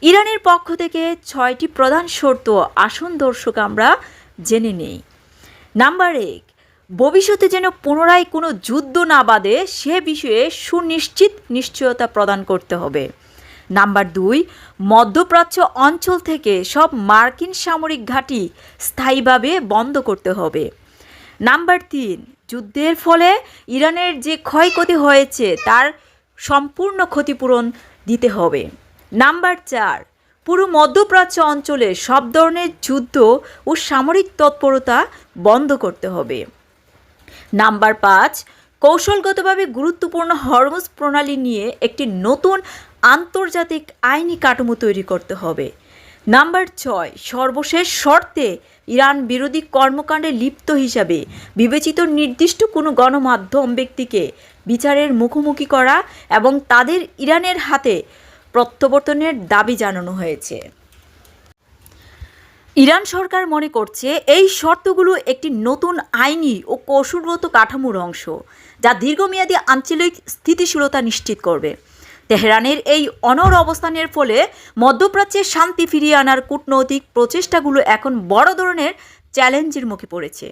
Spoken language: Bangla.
ইরানের পক্ষ থেকে 6টি প্রধান শর্ত আসুন দর্শক আমরা জেনে নেই। নাম্বার 1, ভবিষ্যতে যেন পুনরায় কোনো যুদ্ধ না বাধে সে বিষয়ে সুনিশ্চিত নিশ্চয়তা প্রদান করতে হবে। নাম্বার 2, মধ্যপ্রাচ্য অঞ্চল থেকে সব মার্কিন সামরিক ঘাঁটি স্থায়ীভাবে বন্ধ করতে হবে। নাম্বার 3, যুদ্ধের ফলে ইরানের যে ক্ষয়ক্ষতি হয়েছে তার সম্পূর্ণ ক্ষতিপূরণ দিতে হবে। নাম্বার 4, পুরো মধ্যপ্রাচ্য অঞ্চলে সব ধরনের যুদ্ধ ও সামরিক তৎপরতা বন্ধ করতে হবে। নাম্বার 5, কৌশলগতভাবে গুরুত্বপূর্ণ হরমুজ প্রণালী নিয়ে একটি নতুন আন্তর্জাতিক আইনি কাঠামো তৈরি করতে হবে। নাম্বার 6, সর্বশেষ শর্তে ইরান বিরোধী কর্মকাণ্ডে লিপ্ত হিসাবে বিবেচিত নির্দিষ্ট কোনো গণমাধ্যম ব্যক্তিকে বিচারের মুখোমুখি করা এবং তাদের ইরানের হাতে প্রত্যাবর্তনের দাবি জানানো হয়েছে। ইরান সরকার মনে করছে এই শর্তগুলো একটি নতুন আইনি ও কৌশলগত কাঠামোর অংশ, যা দীর্ঘমেয়াদী আঞ্চলিক স্থিতিশীলতা নিশ্চিত করবে। তেহরানের এই অনড় অবস্থানের ফলে মধ্যপ্রাচ্যে শান্তি ফিরিয়ে আনার কূটনৈতিক প্রচেষ্টাগুলো এখন বড় ধরনের চ্যালেঞ্জের মুখে পড়েছে।